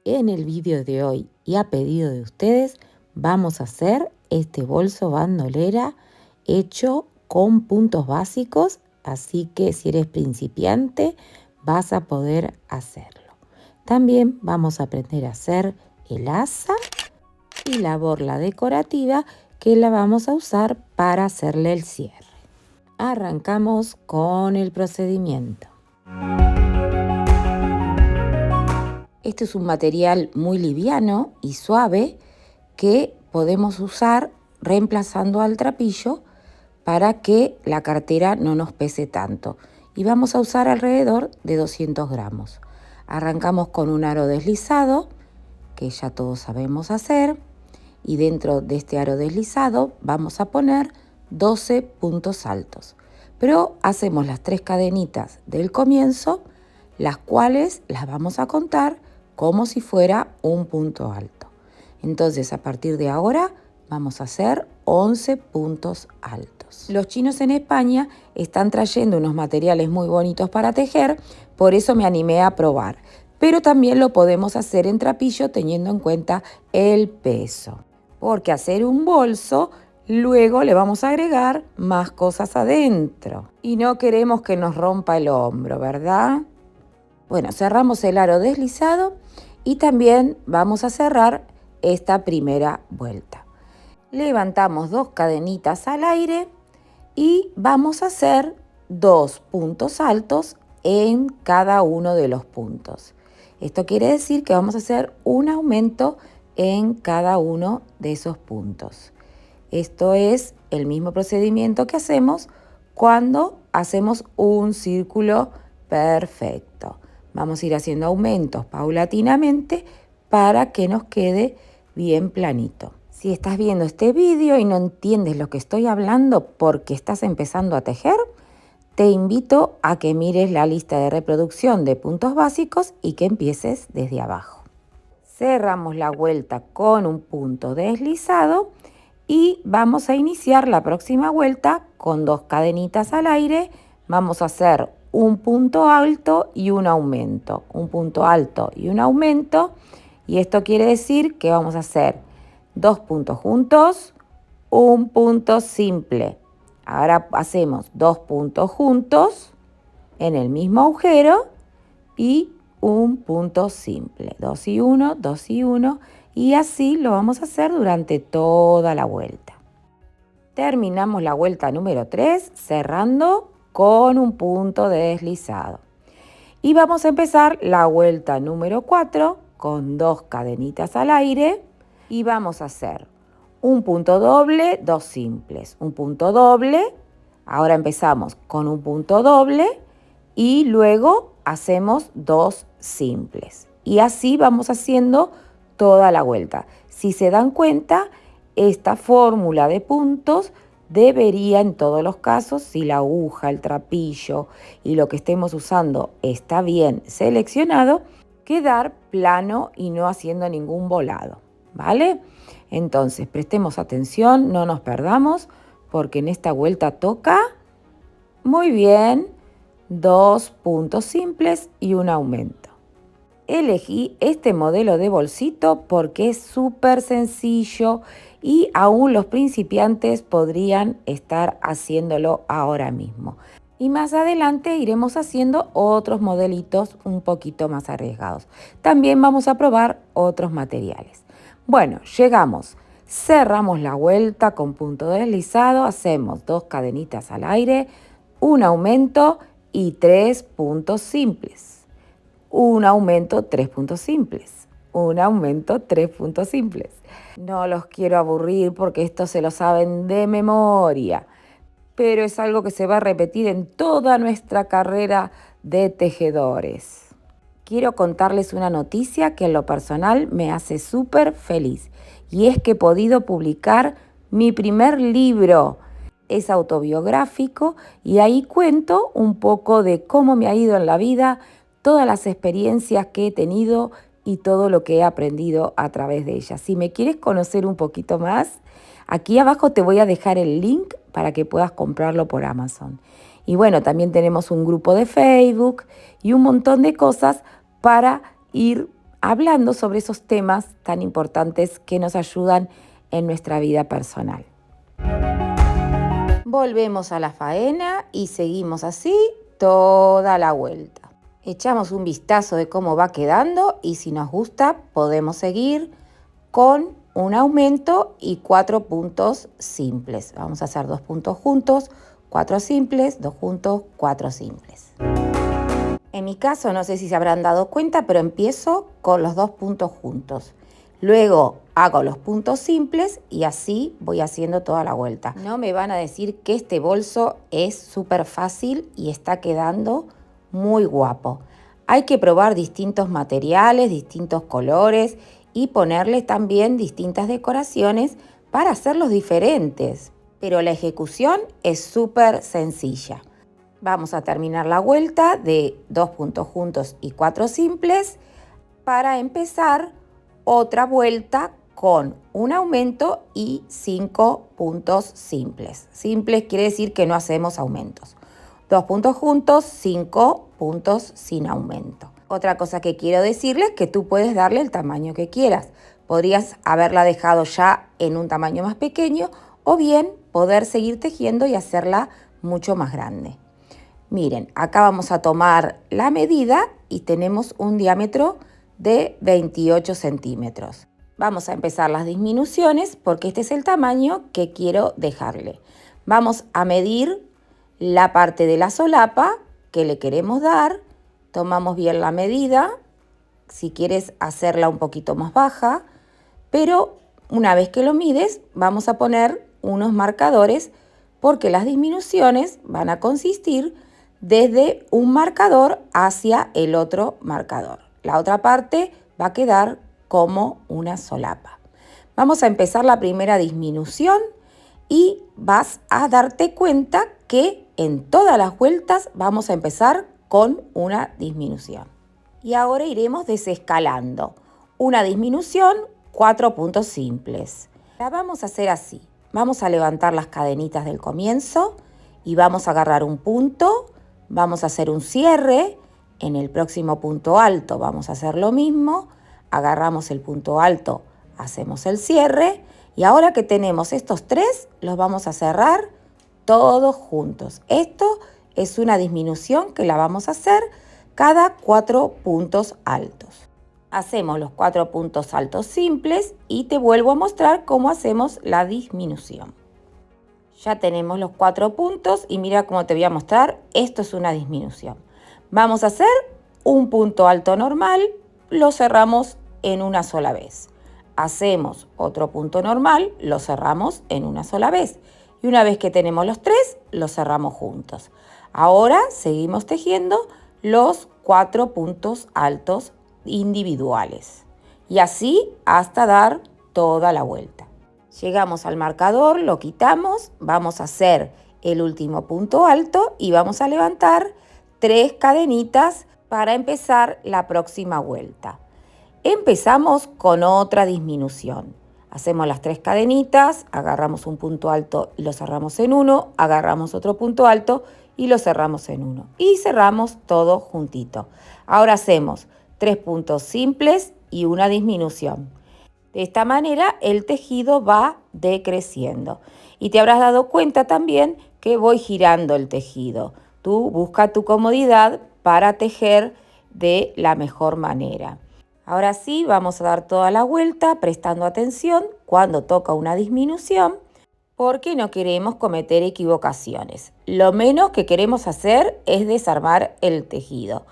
En el vídeo de hoy y a pedido de ustedes vamos a hacer este bolso bandolera hecho con puntos básicos, así que si eres principiante vas a poder hacerlo. También vamos a aprender a hacer el asa y la borla decorativa que la vamos a usar para hacerle el cierre. Arrancamos con el procedimiento. Este es un material muy liviano y suave que podemos usar reemplazando al trapillo para que la cartera no nos pese tanto. Y vamos a usar alrededor de 200 gramos. Arrancamos con un aro deslizado, que ya todos sabemos hacer. Y dentro de este aro deslizado vamos a poner 12 puntos altos. Pero hacemos las 3 cadenitas del comienzo, las cuales las vamos a contar como si fuera un punto alto. Entonces, a partir de ahora vamos a hacer 11 puntos altos. Los chinos en España están trayendo unos materiales muy bonitos para tejer, por eso me animé a probar. Pero también lo podemos hacer en trapillo teniendo en cuenta el peso. Porque hacer un bolso, luego le vamos a agregar más cosas adentro. Y no queremos que nos rompa el hombro, ¿verdad? Bueno, cerramos el aro deslizado y también vamos a cerrar esta primera vuelta. Levantamos 2 cadenitas al aire y vamos a hacer 2 puntos altos en cada uno de los puntos. Esto quiere decir que vamos a hacer un aumento en cada uno de esos puntos. Esto es el mismo procedimiento que hacemos cuando hacemos un círculo perfecto. Vamos a ir haciendo aumentos paulatinamente para que nos quede bien planito. Si estás viendo este vídeo y no entiendes lo que estoy hablando porque estás empezando a tejer, te invito a que mires la lista de reproducción de puntos básicos y que empieces desde abajo. Cerramos la vuelta con un punto deslizado y vamos a iniciar la próxima vuelta con 2 cadenitas al aire. Vamos a hacer un punto alto y un aumento, un punto alto y un aumento, y esto quiere decir que vamos a hacer 2 puntos juntos, un punto simple. Ahora hacemos 2 puntos juntos en el mismo agujero y un punto simple, 2 y 1, 2 y 1, y así lo vamos a hacer durante toda la vuelta. Terminamos la vuelta número 3 cerrando con un punto deslizado. Y vamos a empezar la vuelta número 4 con 2 cadenitas al aire y vamos a hacer un punto doble, 2 simples, un punto doble. Ahora empezamos con un punto doble y luego hacemos 2 simples. Y así vamos haciendo toda la vuelta. Si se dan cuenta, esta fórmula de puntos debería en todos los casos, si la aguja, el trapillo y lo que estemos usando está bien seleccionado, quedar plano y no haciendo ningún volado, ¿vale? Entonces, prestemos atención, no nos perdamos, porque en esta vuelta toca, muy bien, 2 puntos simples y un aumento. Elegí este modelo de bolsito porque es súper sencillo y aún los principiantes podrían estar haciéndolo ahora mismo. Y más adelante iremos haciendo otros modelitos un poquito más arriesgados. También vamos a probar otros materiales. Bueno, llegamos, cerramos la vuelta con punto deslizado, hacemos 2 cadenitas al aire, un aumento y 3 puntos simples. Un aumento, 3 puntos simples. Un aumento, 3 puntos simples. No los quiero aburrir porque esto se lo saben de memoria, pero es algo que se va a repetir en toda nuestra carrera de tejedores. Quiero contarles una noticia que en lo personal me hace súper feliz, y es que he podido publicar mi primer libro. Es autobiográfico y ahí cuento un poco de cómo me ha ido en la vida, todas las experiencias que he tenido y todo lo que he aprendido a través de ellas. Si me quieres conocer un poquito más, aquí abajo te voy a dejar el link para que puedas comprarlo por Amazon. Y bueno, también tenemos un grupo de Facebook y un montón de cosas para ir hablando sobre esos temas tan importantes que nos ayudan en nuestra vida personal. Volvemos a la faena y seguimos así toda la vuelta. Echamos un vistazo de cómo va quedando y si nos gusta podemos seguir con un aumento y 4 puntos simples. Vamos a hacer 2 puntos juntos, 4 simples, 2 juntos, 4 simples. En mi caso, no sé si se habrán dado cuenta, pero empiezo con los 2 puntos juntos. Luego hago los puntos simples y así voy haciendo toda la vuelta. No me van a decir que este bolso es súper fácil y está quedando muy guapo. Hay que probar distintos materiales, distintos colores y ponerle también distintas decoraciones para hacerlos diferentes. Pero la ejecución es súper sencilla. Vamos a terminar la vuelta de 2 puntos juntos y 4 simples para empezar otra vuelta con un aumento y 5 puntos simples. Simples quiere decir que no hacemos aumentos. 2 puntos juntos, 5 puntos sin aumento. Otra cosa que quiero decirles es que tú puedes darle el tamaño que quieras. Podrías haberla dejado ya en un tamaño más pequeño o bien poder seguir tejiendo y hacerla mucho más grande. Miren, acá vamos a tomar la medida y tenemos un diámetro de 28 centímetros. Vamos a empezar las disminuciones porque este es el tamaño que quiero dejarle. Vamos a medir la parte de la solapa que le queremos dar. Tomamos bien la medida, si quieres hacerla un poquito más baja, pero una vez que lo mides vamos a poner unos marcadores porque las disminuciones van a consistir desde un marcador hacia el otro marcador. La otra parte va a quedar como una solapa. Vamos a empezar la primera disminución y vas a darte cuenta que en todas las vueltas vamos a empezar con una disminución. Y ahora iremos desescalando. Una disminución, 4 puntos simples. La vamos a hacer así. Vamos a levantar las cadenitas del comienzo y vamos a agarrar un punto, vamos a hacer un cierre. En el próximo punto alto vamos a hacer lo mismo. Agarramos el punto alto, hacemos el cierre. Y ahora que tenemos estos 3, los vamos a cerrar todos juntos. Esto es una disminución que la vamos a hacer cada 4 puntos altos. Hacemos los 4 puntos altos simples y te vuelvo a mostrar cómo hacemos la disminución. Ya tenemos los 4 puntos y mira cómo te voy a mostrar. Esto es una disminución. Vamos a hacer un punto alto normal, lo cerramos en una sola vez. Hacemos otro punto normal, lo cerramos en una sola vez. Y una vez que tenemos los 3, los cerramos juntos. Ahora seguimos tejiendo los 4 puntos altos individuales. Y así hasta dar toda la vuelta. Llegamos al marcador, lo quitamos, vamos a hacer el último punto alto y vamos a levantar 3 cadenitas para empezar la próxima vuelta. Empezamos con otra disminución. Hacemos las 3 cadenitas, agarramos un punto alto y lo cerramos en uno, agarramos otro punto alto y lo cerramos en uno. Y cerramos todo juntito. Ahora hacemos 3 puntos simples y una disminución. De esta manera el tejido va decreciendo. Y te habrás dado cuenta también que voy girando el tejido. Tú busca tu comodidad para tejer de la mejor manera. Ahora sí, vamos a dar toda la vuelta prestando atención cuando toca una disminución porque no queremos cometer equivocaciones. Lo menos que queremos hacer es desarmar el tejido,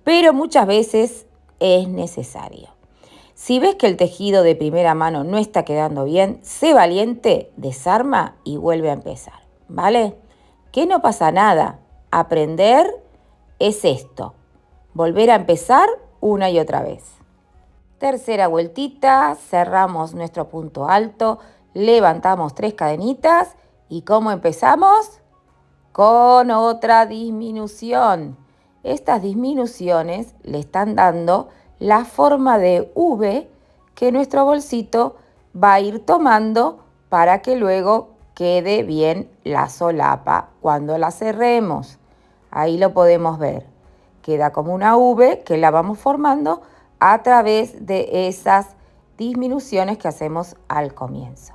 pero muchas veces es necesario. Si ves que el tejido de primera mano no está quedando bien, sé valiente, desarma y vuelve a empezar, ¿vale? Que no pasa nada. Aprender es esto, volver a empezar una y otra vez. Tercera vueltita, cerramos nuestro punto alto, levantamos 3 cadenitas y ¿cómo empezamos? Con otra disminución. Estas disminuciones le están dando la forma de V que nuestro bolsito va a ir tomando para que luego quede bien la solapa cuando la cerremos. Ahí lo podemos ver. Queda como una V que la vamos formando a través de esas disminuciones que hacemos al comienzo.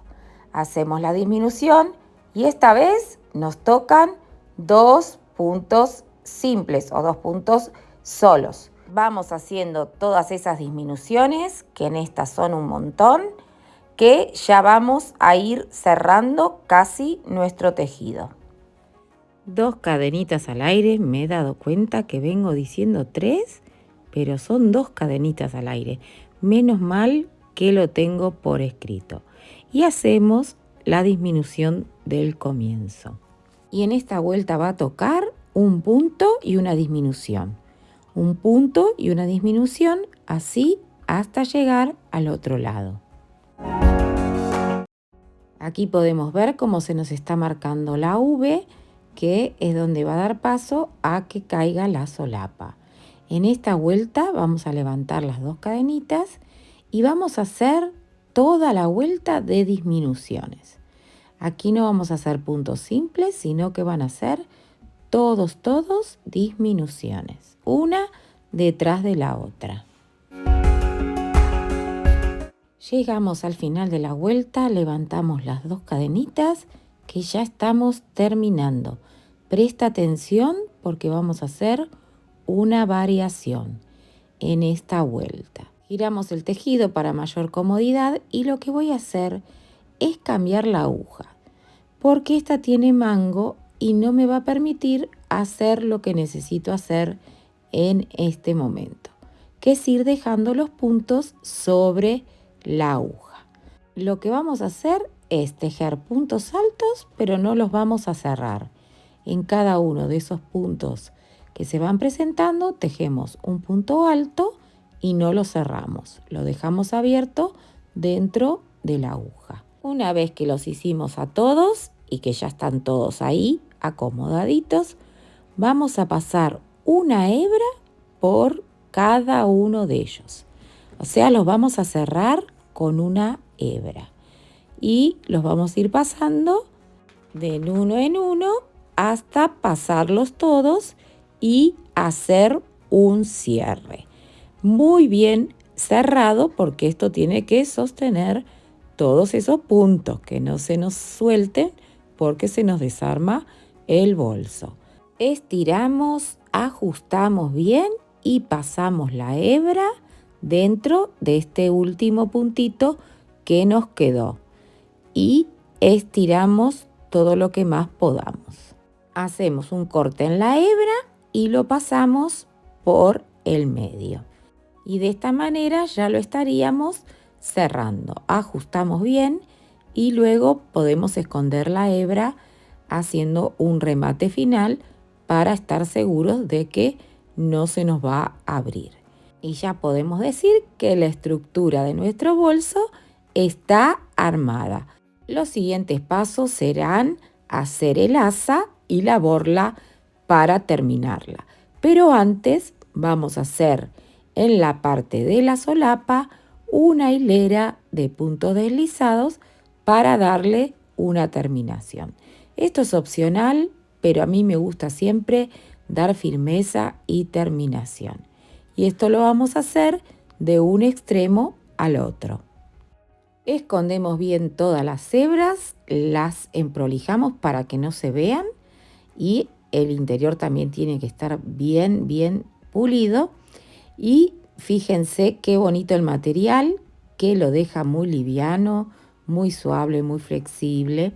Hacemos la disminución y esta vez nos tocan 2 puntos simples o 2 puntos solos. Vamos haciendo todas esas disminuciones, que en estas son un montón, que ya vamos a ir cerrando casi nuestro tejido. 2 cadenitas al aire, me he dado cuenta que vengo diciendo 3, pero son 2 cadenitas al aire. Menos mal que lo tengo por escrito. Y hacemos la disminución del comienzo. Y en esta vuelta va a tocar un punto y una disminución. Un punto y una disminución, así hasta llegar al otro lado. Aquí podemos ver cómo se nos está marcando la V, que es donde va a dar paso a que caiga la solapa. En esta vuelta vamos a levantar las 2 cadenitas y vamos a hacer toda la vuelta de disminuciones. Aquí no vamos a hacer puntos simples, sino que van a ser todos disminuciones, una detrás de la otra. Llegamos al final de la vuelta, levantamos las 2 cadenitas que ya estamos terminando. Presta atención porque vamos a hacer una variación en esta vuelta. Giramos el tejido para mayor comodidad y lo que voy a hacer es cambiar la aguja, porque esta tiene mango y no me va a permitir hacer lo que necesito hacer en este momento, que es ir dejando los puntos sobre la aguja. Lo que vamos a hacer es tejer puntos altos, pero no los vamos a cerrar. En cada uno de esos puntos que se van presentando, tejemos un punto alto y no lo cerramos. Lo dejamos abierto dentro de la aguja. Una vez que los hicimos a todos y que ya están todos ahí acomodaditos, vamos a pasar una hebra por cada uno de ellos. O sea, los vamos a cerrar con una hebra y los vamos a ir pasando de uno en uno hasta pasarlos todos y hacer un cierre. Muy bien cerrado, porque esto tiene que sostener todos esos puntos, que no se nos suelten porque se nos desarma el bolso. Estiramos, ajustamos bien y pasamos la hebra dentro de este último puntito que nos quedó y estiramos todo lo que más podamos. Hacemos un corte en la hebra y lo pasamos por el medio. Y de esta manera ya lo estaríamos cerrando. Ajustamos bien y luego podemos esconder la hebra haciendo un remate final para estar seguros de que no se nos va a abrir. Y ya podemos decir que la estructura de nuestro bolso está armada. Los siguientes pasos serán hacer el asa y la borla para terminarla. Pero antes vamos a hacer en la parte de la solapa una hilera de puntos deslizados para darle una terminación. Esto es opcional, pero a mí me gusta siempre dar firmeza y terminación. Y esto lo vamos a hacer de un extremo al otro. Escondemos bien todas las hebras, las emprolijamos para que no se vean y el interior también tiene que estar bien pulido. Y fíjense qué bonito el material, que lo deja muy liviano, muy suave, muy flexible.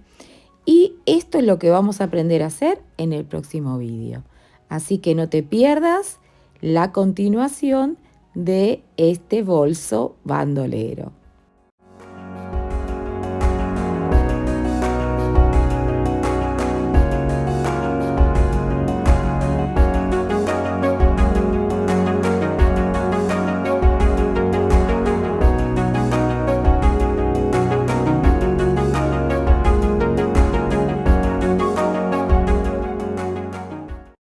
Y esto es lo que vamos a aprender a hacer en el próximo vídeo. Así que no te pierdas la continuación de este bolso bandolero.